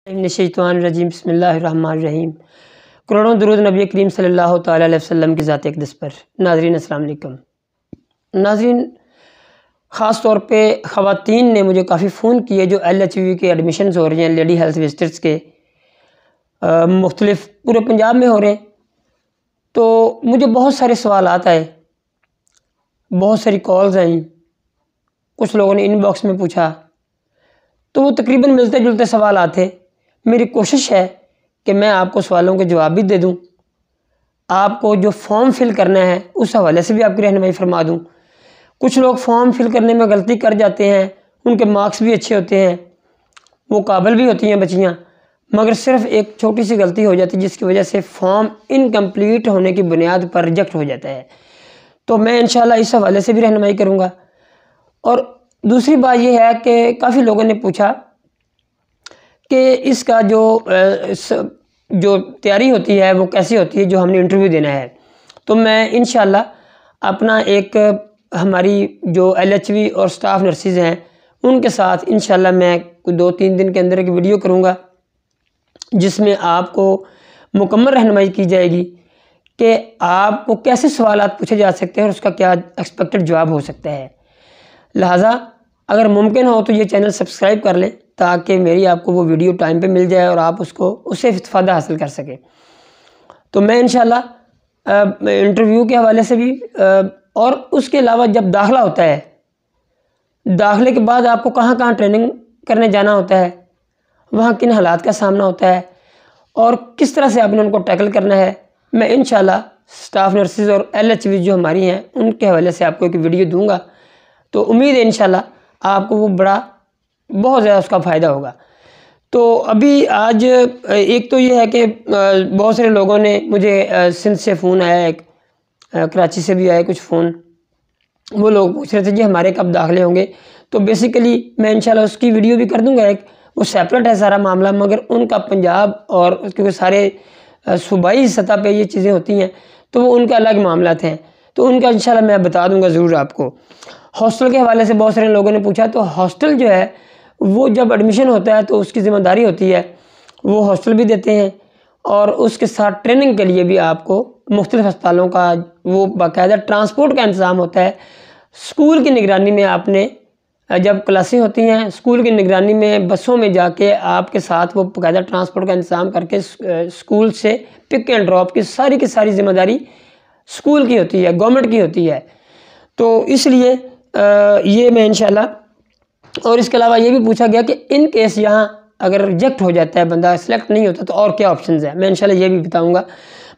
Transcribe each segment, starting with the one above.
रजीम बिस्मिल्लाहिर्रहमानिर्रहीम। करोड़ों दुरूद नबी करीम सल्लल्लाहु तआला अलैहि वसल्लम की ज़ात अक़दस पर। नाज़रीन अस्सलाम वालेकुम। नाज़रीन, ख़ास तौर पे ख़वातीन ने मुझे काफ़ी फ़ोन किए जो LHV के एडमिशन्स हो रहे हैं, लेडी हेल्थ विजिटर्स के मुख्तलिफ पूरे पंजाब में हो रहे हैं। तो मुझे बहुत सारे सवालात आए, बहुत सारी कॉल्स आई, कुछ लोगों ने इनबॉक्स में पूछा, तो वो तकरीबन मिलते जुलते सवाल थे। मेरी कोशिश है कि मैं आपको सवालों के जवाब भी दे दूं, आपको जो फॉर्म फिल करना है उस हवाले से भी आपकी रहनुमाई फरमा दूं। कुछ लोग फॉर्म फिल करने में गलती कर जाते हैं, उनके मार्क्स भी अच्छे होते हैं, वो काबिल भी होती हैं बच्चियां, मगर सिर्फ एक छोटी सी गलती हो जाती है जिसकी वजह से फॉर्म इनकम्प्लीट होने की बुनियाद पर रिजेक्ट हो जाता है। तो मैं इंशाल्लाह इस हवाले से भी रहनुमाई करूँगा। और दूसरी बात यह है कि काफ़ी लोगों ने पूछा कि इसका जो तैयारी होती है वो कैसी होती है, जो हमने इंटरव्यू देना है। तो मैं इंशाल्लाह अपना एक हमारी जो LHV और स्टाफ नर्सेज हैं उनके साथ इंशाल्लाह मैं कोई 2-3 दिन के अंदर एक वीडियो करूँगा जिसमें आपको मुकम्मल रहनुमाई की जाएगी कि आपको कैसे सवालात पूछे जा सकते हैं और उसका क्या एक्सपेक्टेड जवाब हो सकता है। लिहाजा अगर मुमकिन हो तो ये चैनल सब्सक्राइब कर लें ताकि मेरी आपको वो वीडियो टाइम पे मिल जाए और आप उससे फ़ायदा हासिल कर सकें। तो मैं इंशाल्लाह इंटरव्यू के हवाले से भी और उसके अलावा जब दाखिला होता है, दाखिले के बाद आपको कहाँ कहाँ ट्रेनिंग करने जाना होता है, वहाँ किन हालात का सामना होता है और किस तरह से आपने उनको टैकल करना है, मैं इंशाल्लाह स्टाफ नर्सेज और LHV जो हमारी हैं उनके हवाले से आपको एक वीडियो दूँगा। तो उम्मीद है इंशाल्लाह आपको वो बहुत ज़्यादा उसका फ़ायदा होगा। तो अभी आज एक तो ये है कि बहुत सारे लोगों ने मुझे सिंध से फ़ोन आया, एक कराची से भी आए कुछ फ़ोन, वो लोग पूछ रहे थे जी हमारे कब दाखिले होंगे। तो बेसिकली मैं इंशाल्लाह उसकी वीडियो भी कर दूंगा, एक वो सेपरेट है सारा मामला, मगर उनका पंजाब और क्योंकि सारे सूबाई सतह पे ये चीज़ें होती हैं तो वो उनका अलग मामला हैं, तो उनका इंशाल्लाह मैं बता दूंगा ज़रूर आपको। हॉस्टल के हवाले से बहुत सारे लोगों ने पूछा, तो हॉस्टल जो है वो जब एडमिशन होता है तो उसकी ज़िम्मेदारी होती है, वो हॉस्टल भी देते हैं और उसके साथ ट्रेनिंग के लिए भी आपको मुख्तलिफ़ अस्पतालों का वो बाकायदा ट्रांसपोर्ट का इंतज़ाम होता है। स्कूल की निगरानी में आपने जब क्लासें होती हैं, स्कूल की निगरानी में बसों में जाके आपके साथ वो बाकायदा ट्रांसपोर्ट का इंतज़ाम करके स्कूल से पिक एंड ड्रॉप की सारी ज़िम्मेदारी स्कूल की होती है, गवर्नमेंट की होती है। तो इसलिए ये मैं इंशाल्लाह, और इसके अलावा ये भी पूछा गया कि इन केस यहाँ अगर रिजेक्ट हो जाता है, बंदा सेलेक्ट नहीं होता, तो और क्या ऑप्शंस हैं, मैं इंशाल्लाह ये भी बताऊँगा।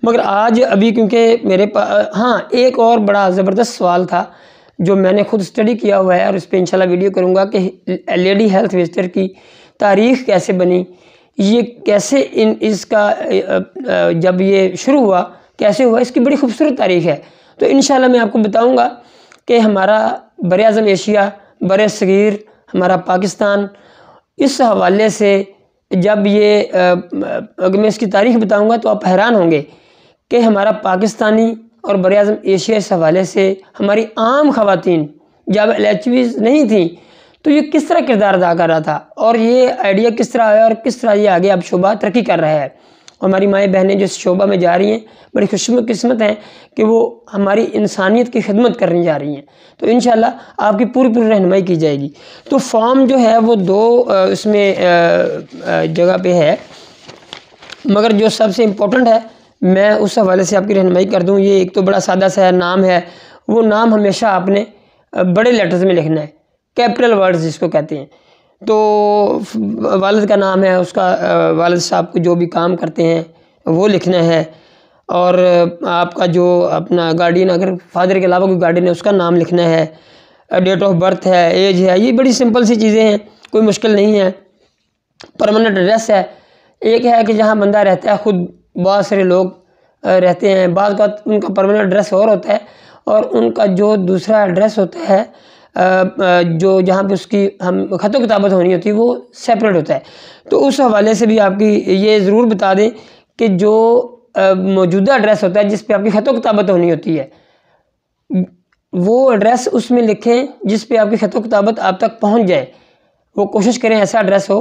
मगर आज अभी क्योंकि मेरे पास हाँ एक और बड़ा ज़बरदस्त सवाल था जो मैंने खुद स्टडी किया हुआ है और इस पर इंशाल्लाह वीडियो करूँगा कि लेडी हेल्थ विजिटर की तारीख़ कैसे बनी, ये कैसे इसका जब ये शुरू हुआ कैसे हुआ, इसकी बड़ी खूबसूरत तारीख़ है। तो इंशाल्लाह मैं आपको बताऊँगा कि हमारा बर-ए-आज़म एशिया, बर-ए-सग़ीर, हमारा पाकिस्तान, इस हवाले से जब ये अगर मैं इसकी तारीख़ बताऊँगा तो आप हैरान होंगे कि हमारा पाकिस्तानी और बर-ए-आज़म एशिया इस हवाले से हमारी आम ख़वातीन जब LHVs नहीं थी तो ये किस तरह किरदार अदा कर रहा था और ये आइडिया किस तरह आया और किस तरह ये आगे अब शोबा तरक्की कर रहा है। हमारी माएँ बहनें जो इस शोबा में जा रही हैं बड़ी खुशकिस्मत हैं कि वो हमारी इंसानियत की खिदमत करने जा रही हैं। तो इंशाल्लाह आपकी पूरी रहनुमाई की जाएगी। तो फॉर्म जो है वो 2 इसमें जगह पे है, मगर जो सबसे इम्पोर्टेंट है मैं उस हवाले से आपकी रहनुमाई कर दूँ। ये एक तो बड़ा सादा सा नाम है, वो नाम हमेशा आपने बड़े लेटर्स में लिखना है, कैपिटल वर्ड्स जिसको कहते हैं। तो वालिद का नाम है, उसका वालिद साहब को जो भी काम करते हैं वो लिखना है, और आपका जो अपना गार्डियन, अगर फादर के अलावा कोई गार्डियन है उसका नाम लिखना है, डेट ऑफ बर्थ है, एज है, ये बड़ी सिंपल सी चीज़ें हैं, कोई मुश्किल नहीं है। परमानेंट एड्रेस है, एक है कि जहाँ बंदा रहता है, खुद बहुत सारे लोग रहते हैं, बाद का उनका परमानेंट एड्रेस और होता है और उनका जो दूसरा एड्रेस होता है जो जहाँ पे उसकी हम ख़तो किताबत होनी होती है वो सेपरेट होता है। तो उस हवाले से भी आपकी ये ज़रूर बता दें कि जो मौजूदा एड्रेस होता है जिस पे आपकी ख़तो किताबत होनी होती है, वो एड्रेस उसमें लिखें जिस पे आपकी ख़तो किताबत आप तक पहुँच जाए। वो कोशिश करें ऐसा एड्रेस हो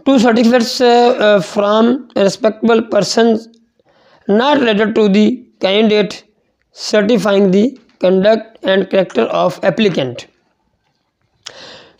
2 certificates from respectable persons not related to the candidate certifying the conduct and character of applicant۔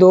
2